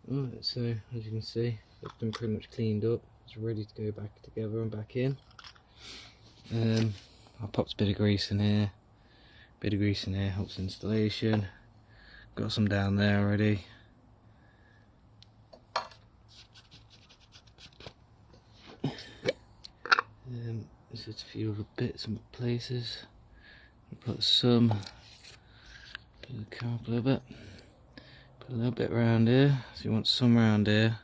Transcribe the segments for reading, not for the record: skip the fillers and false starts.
Right, so as you can see, it's been pretty much cleaned up. It's ready to go back together and back in. I popped a bit of grease in here. Bit of grease in here helps installation. Got some down there already. There's just a few other bits and places. Put some. Put the camera up a little bit. Put a little bit around here. So you want some around here,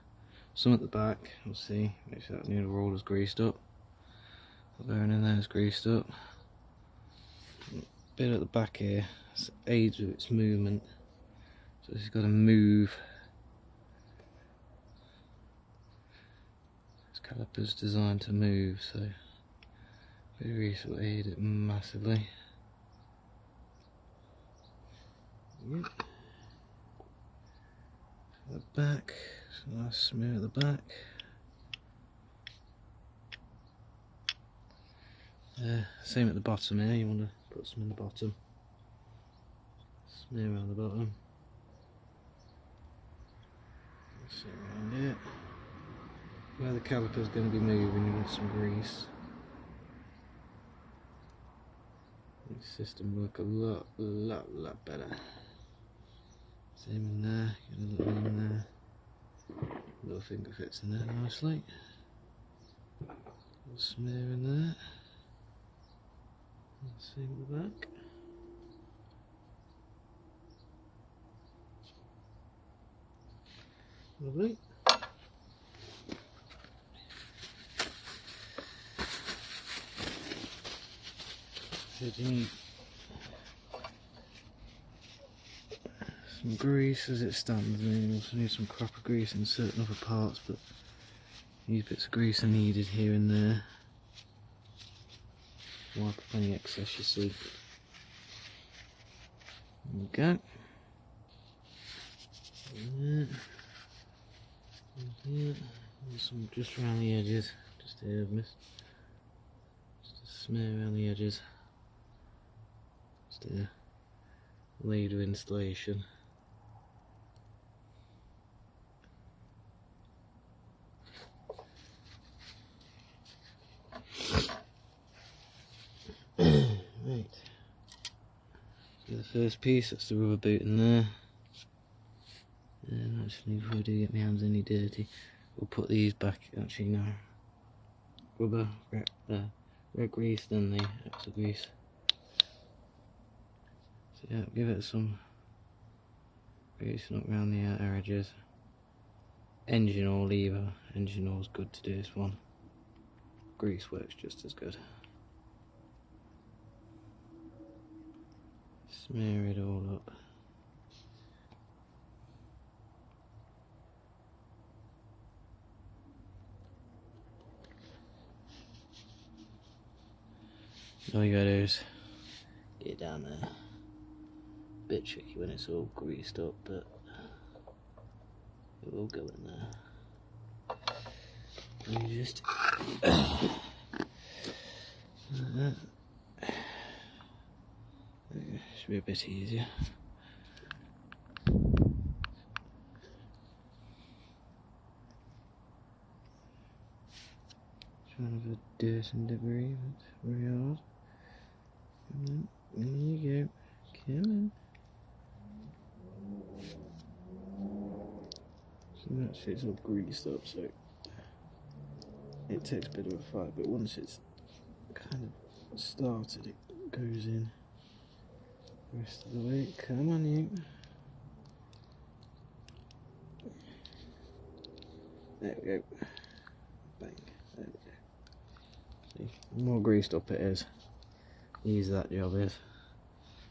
some at the back. We'll see. Make sure that new roller's greased up. There and in there is greased up. A bit at the back here. It aids with its movement. So it's got to move. This caliper's designed to move, so a bit of grease will aid it massively. Yep. The back, it's a nice smear at the back. Same at the bottom here, you want to put some in the bottom. Smear around the bottom. Sit around here. Where the caliper is going to be moving, you want some grease. Make the system work a lot better. Same in there, get a little in there. Little finger fits in there nicely. Little smear in there. Same at the back. Lovely. So do you need some grease as it stands, and you also need some copper grease in certain other parts, but these bits of grease are needed here and there. Wipe up any excess you see. There we go. And here. And some just around the edges. Just here, I've missed. Just a smear around the edges. Just here. Later installation. Right. So the first piece, that's the rubber boot in there. And actually, before I do get my hands any dirty, we'll put these back. Actually, no. Rubber, red grease, then the extra grease. So yeah, give it some greasing up around the outer edges. Engine oil either. Engine oil's good to do this one. Grease works just as good. Smear it all up. All you gotta do is get it down there. Bit tricky when it's all greased up, but it will go in there. And you just like that. Should be a bit easier. Trying to dirt and debris, but it's very hard. And then, there you go. Come on. So that shit's all greased up, so it takes a bit of a fight, but once it's kind of started, it goes in. Rest of the way, come on you. There we go. Bang. There we go. See, the more greased up it is, the easier that job is.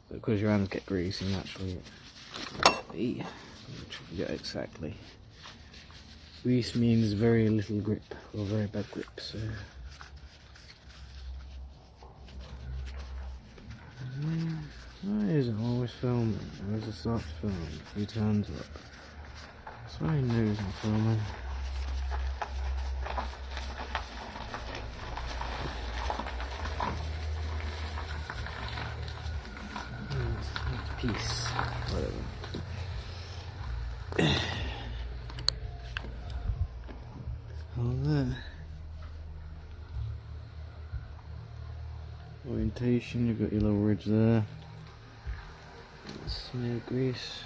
But because your hands get greasy naturally, you get exactly. Grease means very little grip, or very bad grip, so. Why is it always filming? There's a start to film, 3 times up. So I knows I'm filming. Piece, whatever. call that? Orientation, you've got your little ridge there. Smear grease.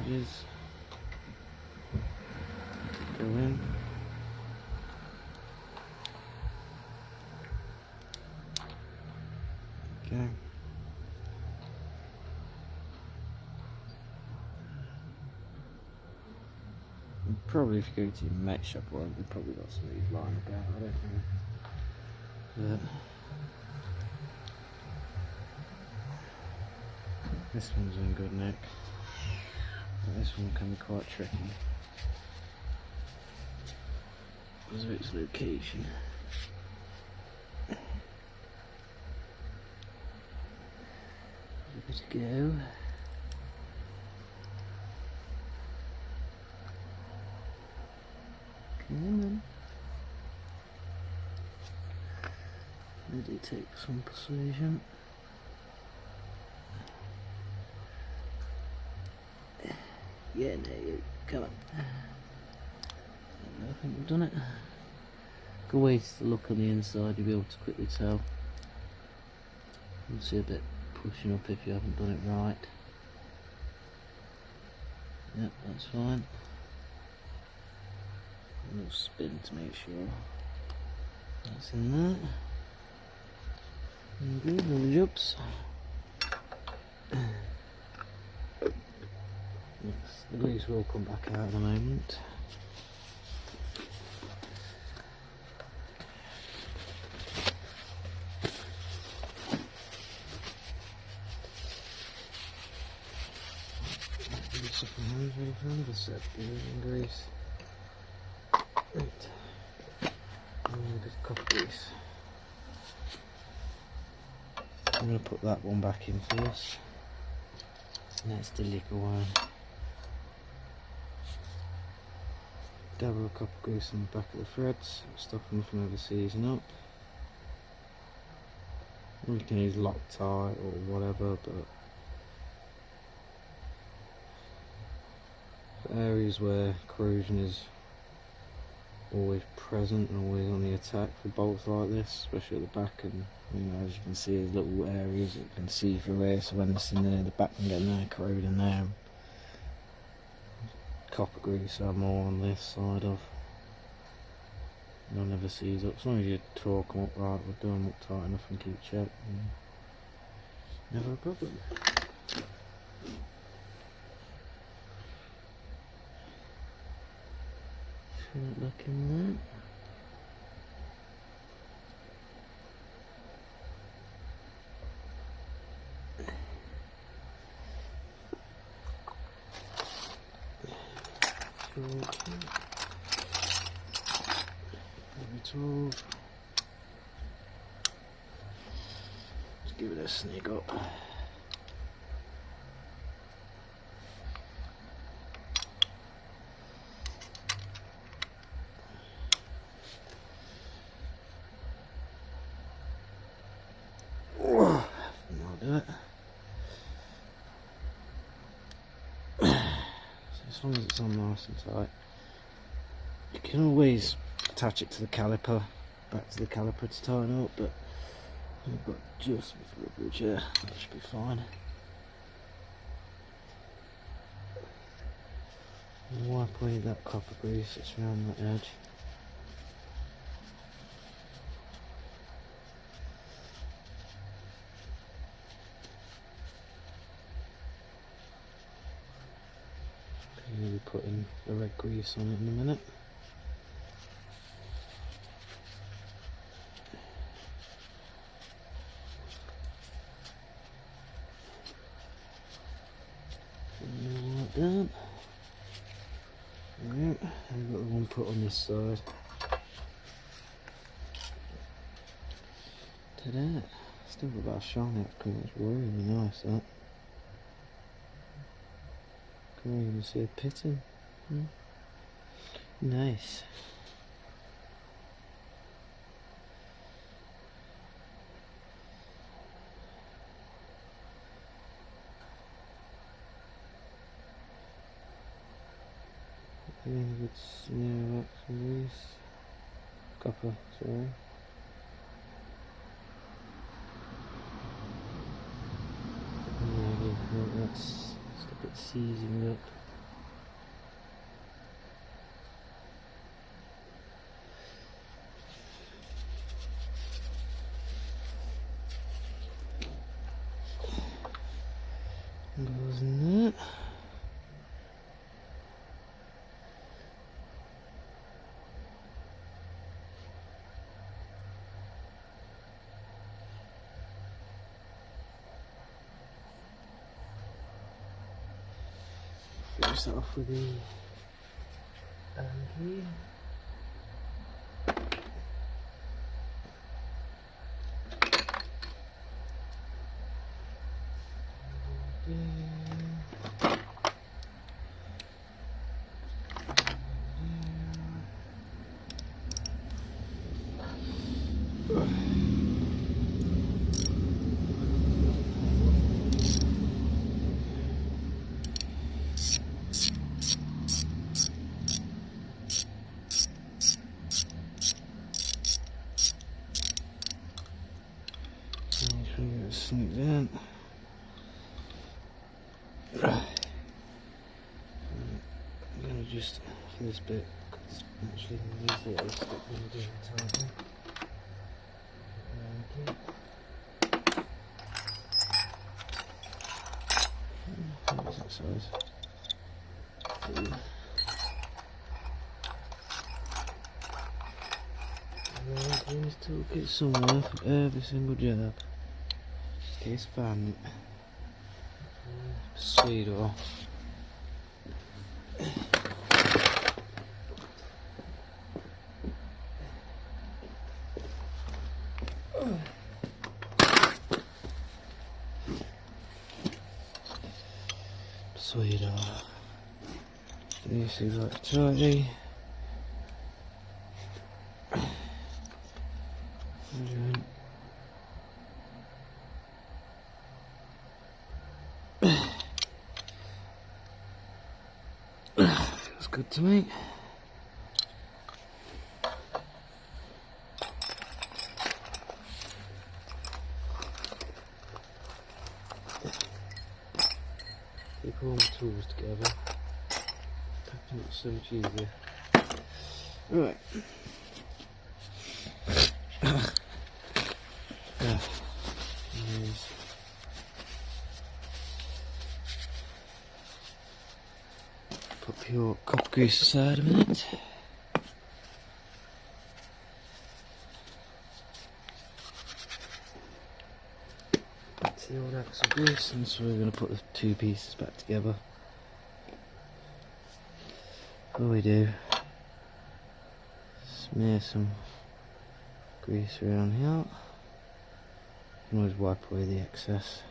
Edges. Go in. Okay. And probably if you go to your mech shop, well, they've probably got smooth line about, I don't know. But this one's in good nick. But this one can be quite tricky because of its location. Give it a go. Come on. Let it take some persuasion. Yeah, no, come on. I think we've done it. Good way to look on the inside, you'll be able to quickly tell. You'll see a bit pushing up if you haven't done it right. Yep, that's fine. A little spin to make sure that's in there. And good, little jumps. Yes, the grease will come back out in a moment. Grease. Right. And a bit of copper grease. I'm going to put that one back in first. That's the liquor one. Dabble of copper grease on the back of the threads, stop them from overseizing up. You can use Loctite or whatever, but for areas where corrosion is always present and always on the attack for bolts like this, especially at the back, and you know, as you can see, there's little areas that you can see through here, so when it's in there, the back can get in there, corrode in there. Copper grease are more on this side of. They'll never seize up, as long as you torque them up right, or do them up tight enough and keep check, never a problem. Look in there. Let's give it a sneak up. As long as it's on nice and tight, you can always attach it to the caliper, back to the caliper to tighten up, but I've got just before the bridge here, that should be fine. And wipe away that copper grease that's around that edge. We'll be putting the red grease on it in a minute. Like that. Right, I've got the one put on this side. Ta-da! Still got about shine out, because it's really nice that. Can't even see a pitting. Nice. Again, a good smear of some grease. Copper, sorry. Yeah, that's just a bit seizing up. Goes in that. Finish that off with the key. Sneak that. Right. I'm gonna just for this bit because actually these little stick when doing tightening. What's that size? Right, in this toolkit somewhere for every single job. Just in case I find it. Sweet or sweet or this is like tidy. Feels good to me. Keep all my tools together. Tapping it so much easier. Right. Put pure copper grease aside a minute. Back to the old axle grease, and so we're going to put the two pieces back together. What we do, smear some grease around here. You can always wipe away the excess.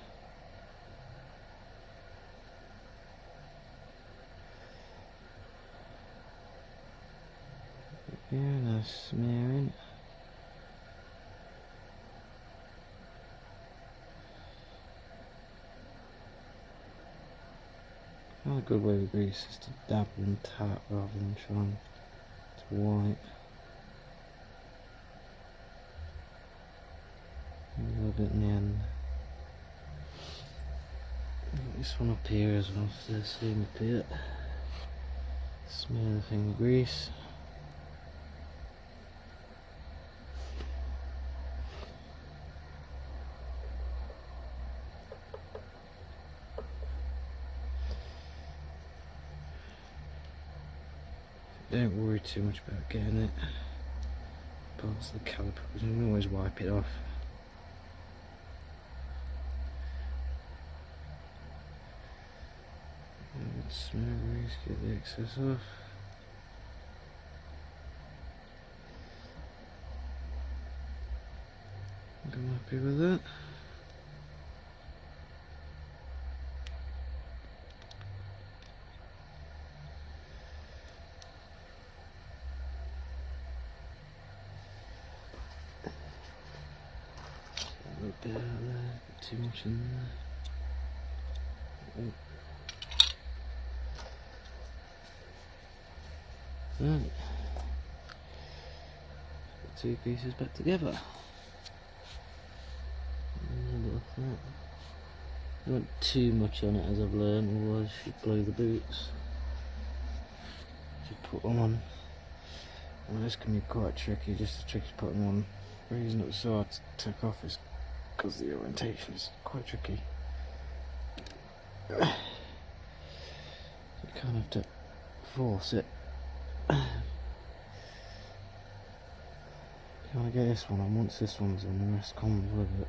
Yeah, nice smearing. Another good way with grease is to dab and tap rather than trying to wipe. A little bit in the end. This one up here as well, so the same bit. Smear the thing with grease. Don't worry too much about getting it past the caliper, because you can always wipe it off. Smear grease, get the excess off. I'm happy with that. A little bit out there, too much in there. Right. Put two pieces back together. Don't want too much on it, as I've learned, otherwise you blow the boots. Just put them on. Well, this can be quite tricky, just as tricky to put them on. The reason it was so hard to take off is because the orientation is quite tricky. You kind of have to force it. You want to get this one on. Once this one's on, the rest comes with it.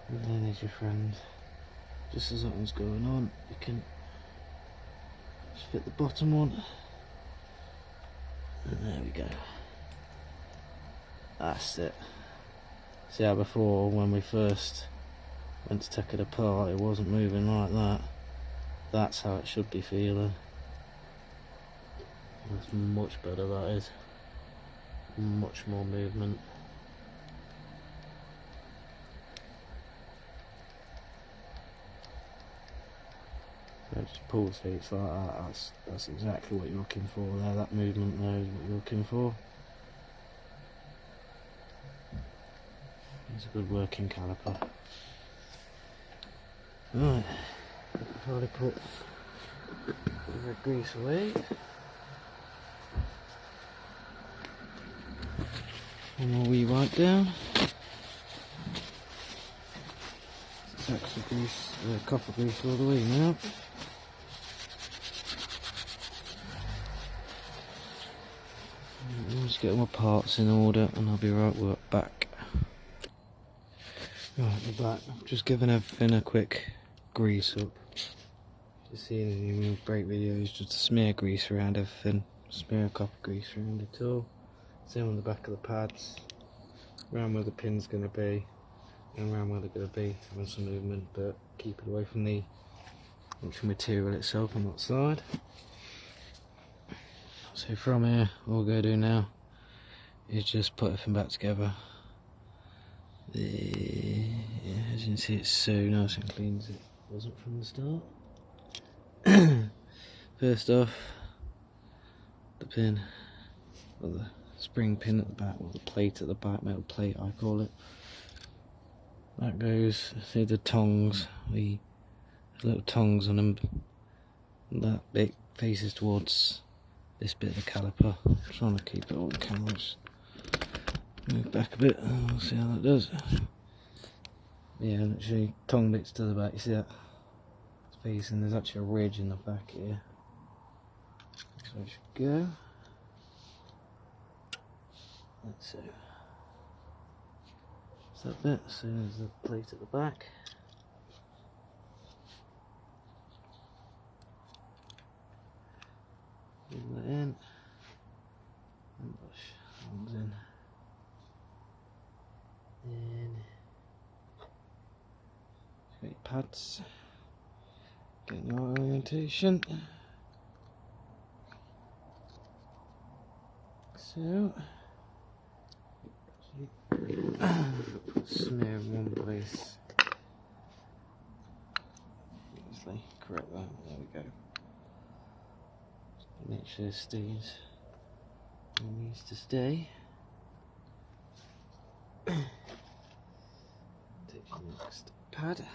And then there's your friend. Just as something's going on, you can just fit the bottom one. And there we go. That's it. See how before, when we first went to take it apart, it wasn't moving like that. That's how it should be feeling. That's much better, that is. Much more movement. So it just pulsates like that. That's exactly what you're looking for there. That movement there is what you're looking for. It's a good working caliper. Right, probably put the grease away. One more wee wipe down. Sacks of grease, copper grease all the way now. Just get all my parts in order and I'll be right back. Right, we're back. I've just given everything a quick grease up. Just seeing any brake videos, just smear grease around everything. Smear copper grease around it all. Same on the back of the pads. Around where the pin's going to be. And around where they're going to be. Having some movement, but keep it away from the actual material itself on that side. So from here, all we're going to do now is just put everything back together. As you can see, it's so nice and clean as it wasn't from the start. First off, the pin, or the spring pin at the back, or the plate at the back, metal plate I call it. That goes, see the tongs, the little tongs on them, that bit faces towards this bit of the caliper. I'm trying to keep it all the cameras. Move back a bit and we'll see how that does. Yeah, literally tongue bits to the back, you see that? It's facing, there's actually a ridge in the back here. So it should go. Let's see. So that bit, as soon as the plate at the back. Move that in. And push arms in. Then great pads. Getting your orientation. So smear in one place. Obviously, correct that. There we go. Make sure it stays where it needs to stay. Take the next pad.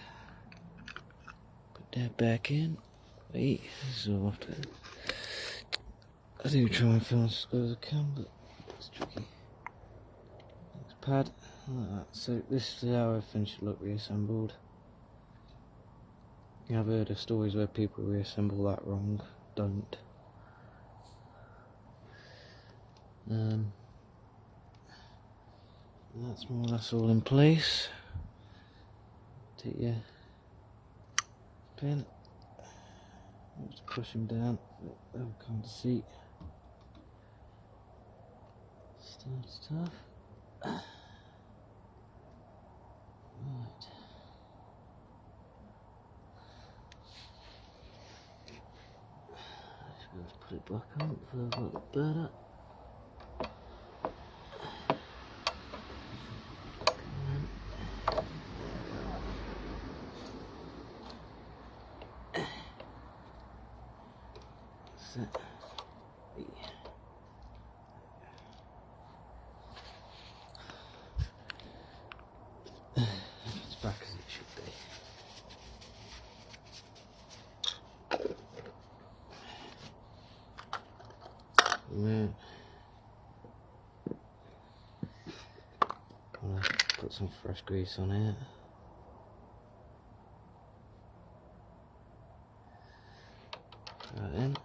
Put that back in. Wait, so often I do try and film as good as I can, but it's tricky. Next pad, like that. So this is how everything should look reassembled. I've heard of stories where people reassemble that wrong. Don't. That's more or less all in place. Take your pin, just push him down, that'll come to seat. Start tough. Right. Let's put it back on for a little better. That's it. It's back as it should be. Yeah. I'll put some fresh grease on it. Right then.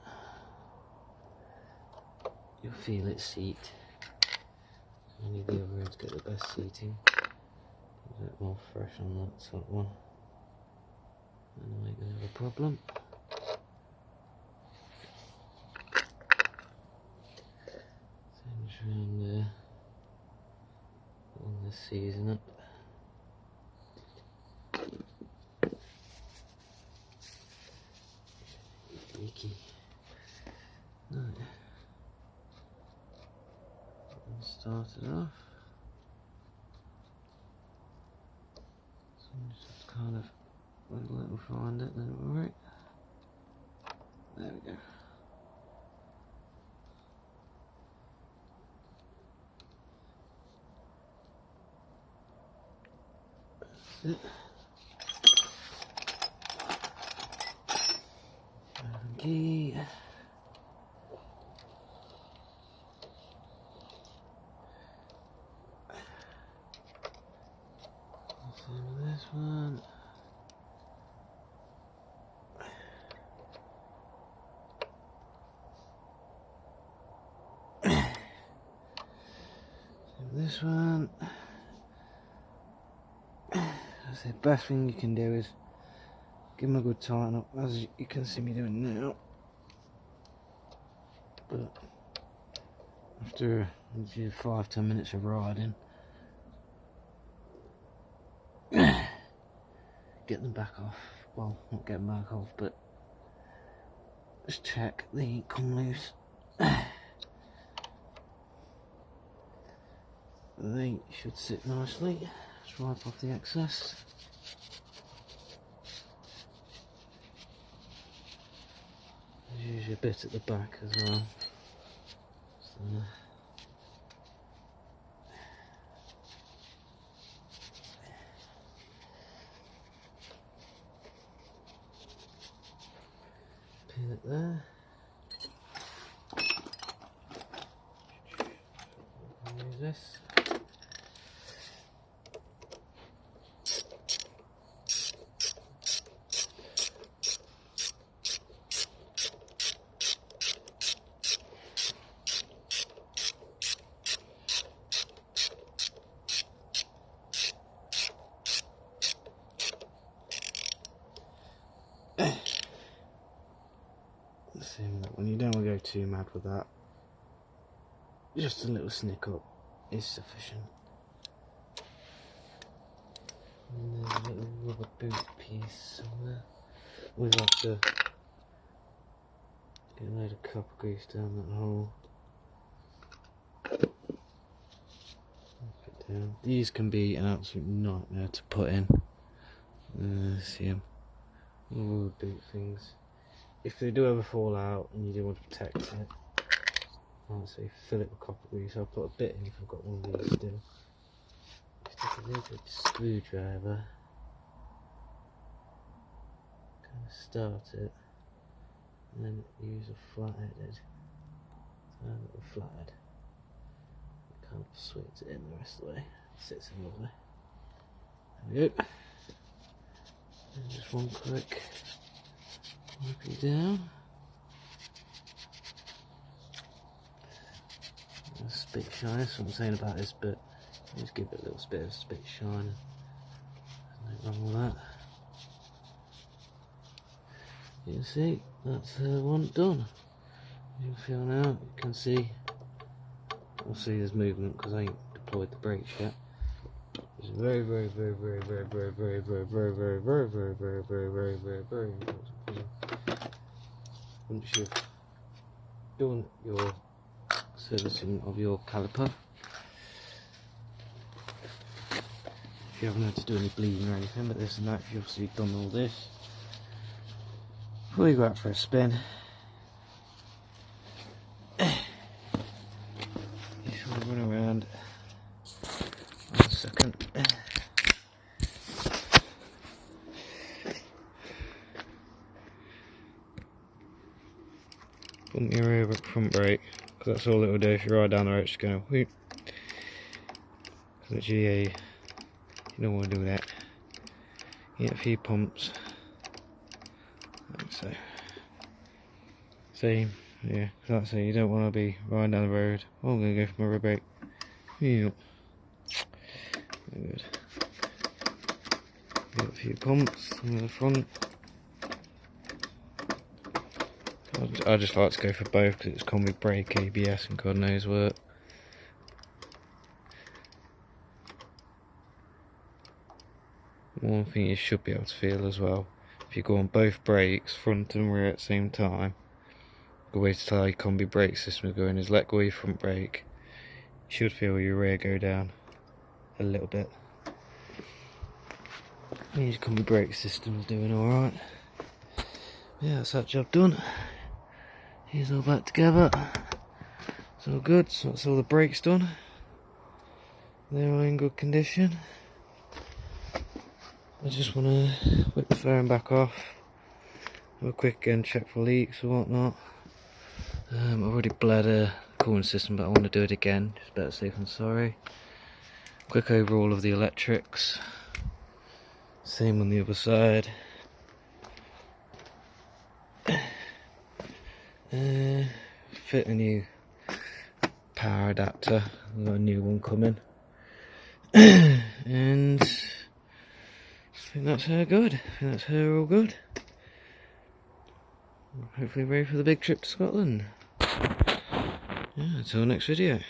You'll feel it seat. Only the other end to get the best seating. A bit more fresh on that top one. And I ain't gonna have a problem. Same around there. On the season up. Leaky. Right. Start it off. So just kind of wiggle it and find it, then it'll work. There we go. That's it. Key. Same with this one. Same with this one. That's the best thing you can do is give them a good tighten up, as you can see me doing now. But after 5-10 minutes of riding, get them back off. Well, not get them back off, but just check they ain't come loose. They should sit nicely. Just wipe off the excess. There's usually a bit at the back as well. So, pin it there. Use this. When you don't want to go too mad with that, just a little snick up is sufficient. And there's a little rubber boot piece somewhere. We've got to get a load of copper grease down that hole. Put down. These can be an absolute nightmare to put in. See them. Rubber boot things. If they do ever fall out and you do want to protect it, I'd say fill it with copper grease. I'll put a bit in if I've got one of these still. Just take a little screwdriver, kind of start it, and then use a flat-headed, flathead. Kind of sweeps it in the rest of the way. Sits in lovely. There we go. And just one quick. Wipe it down. A spit shine, that's what I'm saying about this, but just give it a little bit of spit shine. There's no wrong with that. You can see that's one done. You can feel now, you can see. I'll see there's movement because I ain't deployed the brakes yet. It's very important. Once you've done your servicing of your caliper, if you haven't had to do any bleeding or anything, but this and that, if you've obviously done all this, before you go out for a spin, run around. 1 second. Pump your rear front brake, because that's all it will do if you ride down the road. It's just going to whoop. Literally, you don't want to do that. You get a few pumps. Like so. See, yeah, like I say, you don't want to be riding down the road. Oh, I'm going to go for my rear brake. Yep. Good. Get a few pumps on the front. I just like to go for both because it's combi brake, ABS, and God knows what. One thing you should be able to feel as well, if you go on both brakes, front and rear at the same time, the way to tell your combi brake system is going is let go of your front brake. You should feel your rear go down a little bit. Your combi brake system is doing alright. Yeah, that's that job done. Here's all back together. It's all good, so that's all the brakes done. They're all in good condition. I just want to whip the fairing back off. Have a quick again check for leaks or whatnot. I've already bled a cooling system, but I want to do it again. Just better safe than sorry. Quick overhaul of the electrics. Same on the other side. Fit a new power adapter. I've got a new one coming. And I think that's her good. I think that's her all good. Hopefully ready for the big trip to Scotland. Yeah, until next video.